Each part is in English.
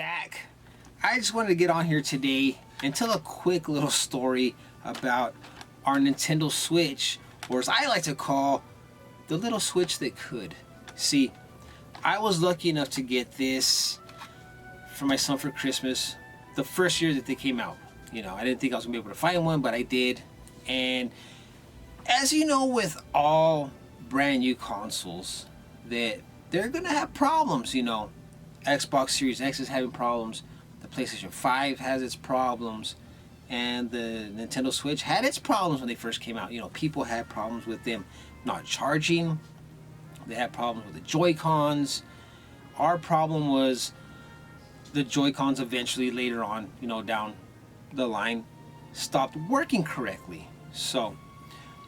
back. I just wanted to get on here today and tell a quick little story about our Nintendo Switch, or as I like to call, the little Switch that could. See, I was lucky enough to get this for my son for Christmas the first year that they came out. You know, I didn't think I was going to be able to find one, but I did. And as you know, with all brand new consoles, that they're going to have problems, you know. Xbox Series X is having problems. The PlayStation 5 has its problems. And the Nintendo Switch had its problems when they first came out. You know, people had problems with them not charging. They had problems with the Joy-Cons. Our problem was the Joy-Cons eventually later on, you know, down the line, stopped working correctly. So,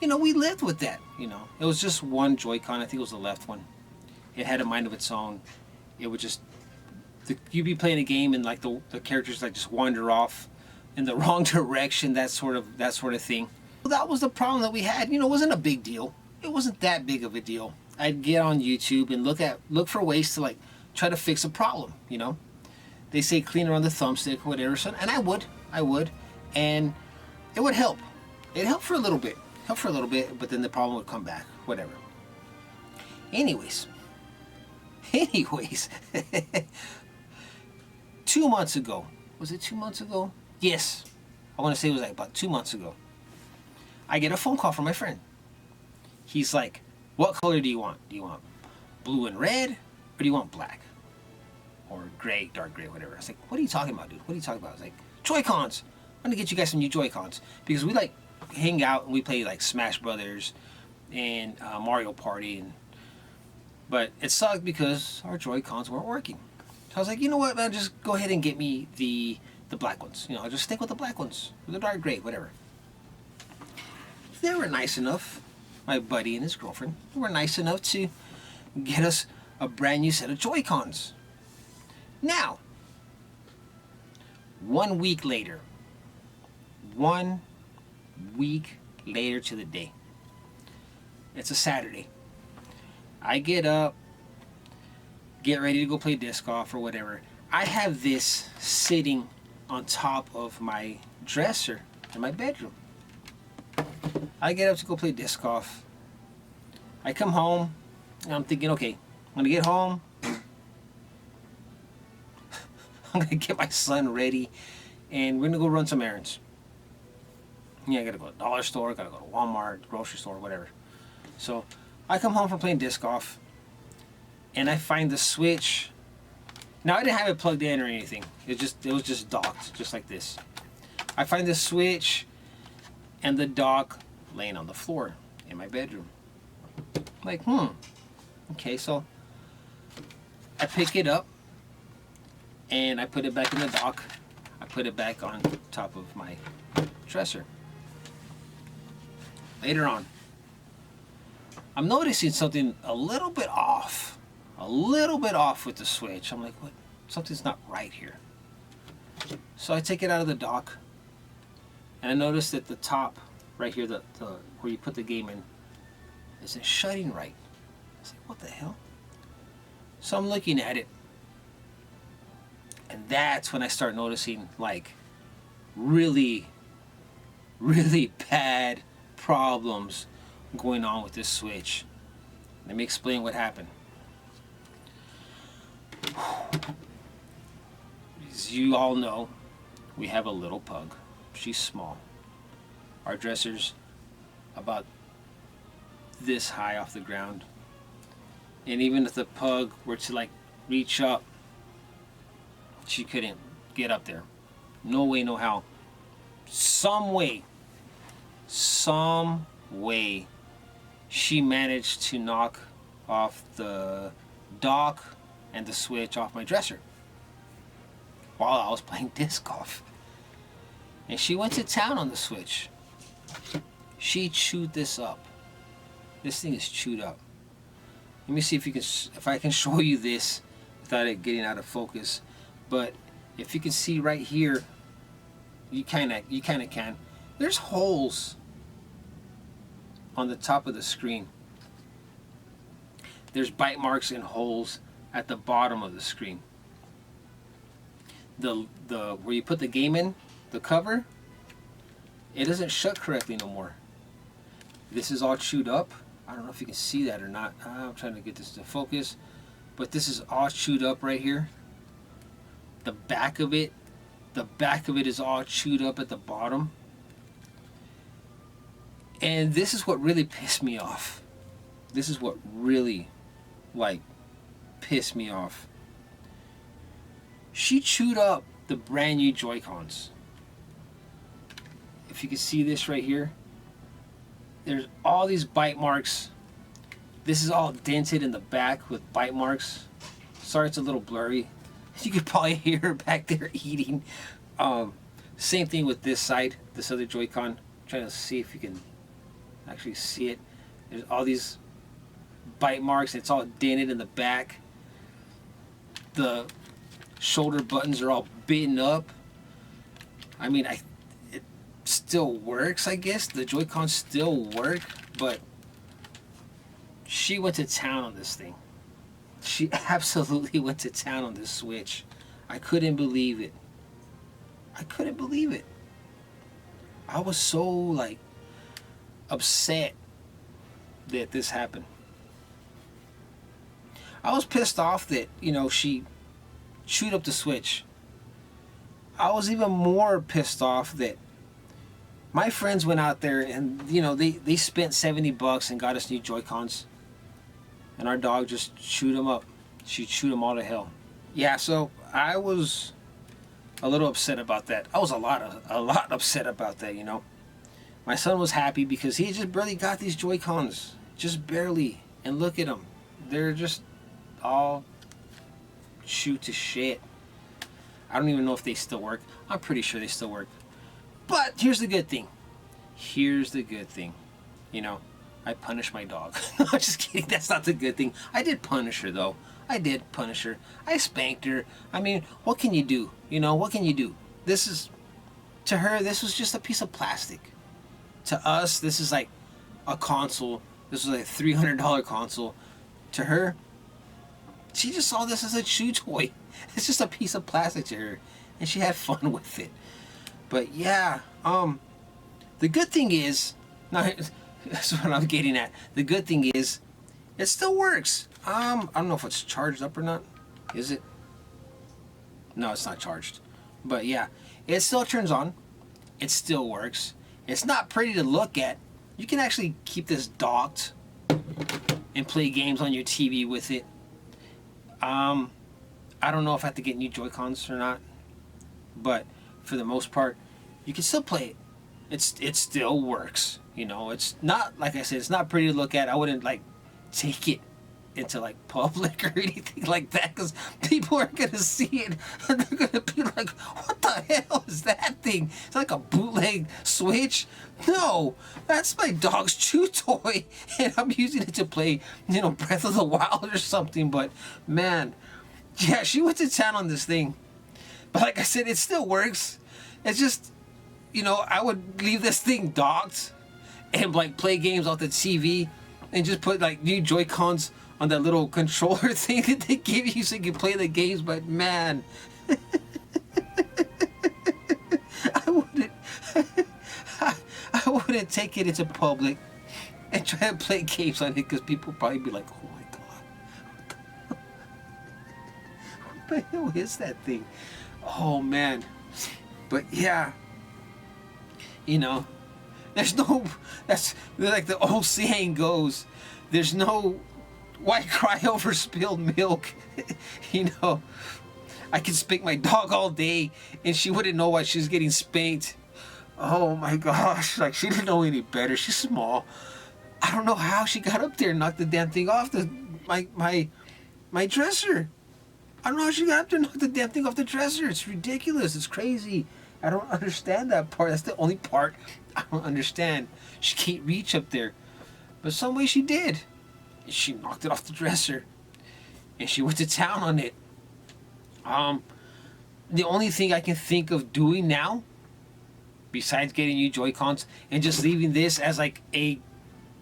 you know, we lived with that, you know. It was just one Joy-Con. I think it was the left one. It had a mind of its own. It would just... you'd be playing a game and like the characters like just wander off in the wrong direction, that sort of thing. Well, that was the problem that we had. You know, it wasn't a big deal. It wasn't that big of a deal. I'd get on YouTube and look for ways to like try to fix a problem, you know. They say clean around the thumbstick or whatever, so, and I would, and it would help. It helped for a little bit, but then the problem would come back, whatever. Anyways, 2 months ago, was it 2 months ago? Yes, I want to say it was like about 2 months ago. I get a phone call from my friend. He's like, what color do you want? Do you want blue and red, or do you want black? Or gray, dark gray, whatever. I was like, what are you talking about, dude? What are you talking about? I was like, Joy-Cons. I'm gonna get you guys some new Joy-Cons. Because we like hang out and we play like Smash Brothers and Mario Party. But it sucked because our Joy-Cons weren't working. So I was like, you know what, man, just go ahead and get me the black ones. You know, I'll just stick with the black ones. Or the dark gray, whatever. They were nice enough, my buddy and his girlfriend, they were nice enough to get us a brand new set of Joy-Cons. Now, 1 week later, 1 week later to the day, it's a Saturday. I get up, get ready to go play disc golf or whatever. I have this sitting on top of my dresser in my bedroom. I get up to go play disc golf. I come home and I'm thinking, okay, I'm gonna get home. I'm gonna get my son ready and we're gonna go run some errands. Yeah, I gotta go to the dollar store, gotta go to Walmart, grocery store, whatever. So I come home from playing disc golf and I find the Switch. Now I didn't have it plugged in or anything. It was just docked, just like this. I find the Switch and the dock laying on the floor in my bedroom. I'm like, okay, so I pick it up and I put it back in the dock. I put it back on top of my dresser. Later on, I'm noticing something a little bit off with the Switch. I'm like, what? Something's not right here. So I take it out of the dock and I notice that the top right here, the where you put the game in, isn't shutting right. I was like, what the hell? So I'm looking at it, and that's when I start noticing like really bad problems going on with this Switch. Let me explain what happened. As you all know, we have a little pug. She's small. Our dresser's about this high off the ground. And even if the pug were to like reach up, she couldn't get up there. No way, no how. Some way, she managed to knock off the dock and the Switch off my dresser while I was playing disc golf. And she went to town on the Switch. She chewed this up. This thing is chewed up. Let me see if I can show you this without it getting out of focus. But if you can see right here, you kind of can. There's holes on the top of the screen. There's bite marks and holes at the bottom of the screen. the where you put the game in, the cover, it doesn't shut correctly no more. This is all chewed up. I don't know if you can see that or not. I'm trying to get this to focus, but this is all chewed up right here. The back of it is all chewed up at the bottom. And this is what really pissed me off. This is what really, like, pissed me off. She chewed up the brand new Joy-Cons. If you can see this right here, there's all these bite marks. This is all dented in the back with bite marks. Sorry it's a little blurry. You could probably hear her back there eating. Same thing with this side, this other Joy-Con. Trying to see if you can actually see it. There's all these bite marks. It's all dented in the back. The shoulder buttons are all bitten up. I mean, it still works, I guess. The Joy-Cons still work, but she went to town on this thing. She absolutely went to town on this Switch. I couldn't believe it. I couldn't believe it. I was so, like, upset that this happened. I was pissed off that, you know, she chewed up the Switch. I was even more pissed off that my friends went out there and, you know, they spent $70 and got us new Joy-Cons. And our dog just chewed them up. She chewed them all to hell. Yeah, so I was a little upset about that. I was a lot upset about that, you know. My son was happy because he just barely got these Joy-Cons. Just barely. And look at them. They're just all chewed to shit. I don't even know if they still work. I'm pretty sure they still work. But here's the good thing. Here's the good thing. You know, I punished my dog. No, I'm just kidding. That's not the good thing. I did punish her, though. I did punish her. I spanked her. I mean, what can you do? You know, what can you do? This is, to her, this was just a piece of plastic. To us, this is like a console. This was like a $300 console. To her, she just saw this as a chew toy. It's just a piece of plastic to her. And she had fun with it. But yeah, the good thing is, now, that's what I'm getting at. The good thing is, it still works. I don't know if it's charged up or not. Is it? No, it's not charged. But yeah, it still turns on. It still works. It's not pretty to look at. You can actually keep this docked and play games on your TV with it. I don't know if I have to get new Joy-Cons or not. But for the most part, you can still play it. It still works. You know, it's not, like I said, it's not pretty to look at. I wouldn't, like, take it into, like, public or anything like that, because people are going to see it and they're going to be like, what the hell is that thing? It's like a bootleg Switch? No, that's my dog's chew toy, and I'm using it to play, you know, Breath of the Wild or something. But, man, yeah, she went to town on this thing. But like I said, it still works. It's just, you know, I would leave this thing docked and, like, play games off the TV and just put, like, new Joy-Cons on that little controller thing that they give you so you can play the games. But man, I wouldn't take it into public and try to play games on it, because people probably be like, oh my god, what the hell is that thing? Oh man. But yeah, you know, there's no, that's like the old saying goes, there's no why cry over spilled milk. You know, I can spank my dog all day and she wouldn't know why she was getting spanked. Oh my gosh, like, she didn't know any better. She's small. I don't know how she got up there and knocked the damn thing off my dresser. I don't know how she got up there and knocked the damn thing off the dresser. It's ridiculous. It's crazy. I don't understand that part. That's the only part I don't understand. She can't reach up there. But some way she did. And she knocked it off the dresser. And she went to town on it. The only thing I can think of doing now, besides getting new Joy-Cons and just leaving this as like a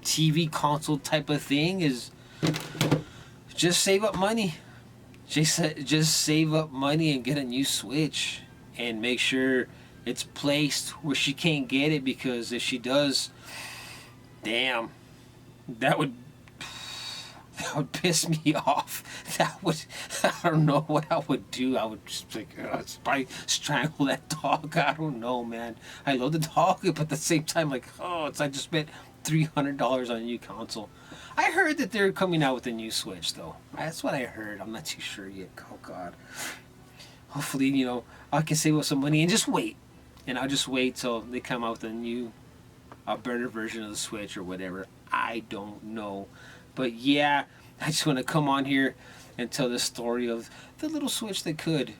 TV console type of thing, is just save up money. just save up money and get a new Switch, and make sure it's placed where she can't get it, because if she does, damn, that would that would piss me off. That would, I don't know what I would do. I would just like, probably strangle that dog. I don't know, man. I love the dog, but at the same time, like, oh, I just spent $300 on a new console. I heard that they're coming out with a new Switch, though. That's what I heard. I'm not too sure yet. Oh God. Hopefully, I can save up some money and just wait. And I'll just wait till they come out with a new, a better version of the Switch or whatever. I don't know. But yeah, I just want to come on here and tell the story of the little Switch that could.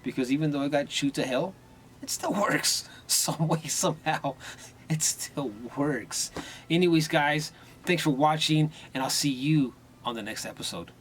Because even though it got chewed to hell, it still works. Some way, somehow, it still works. Anyways, guys, thanks for watching, and I'll see you on the next episode.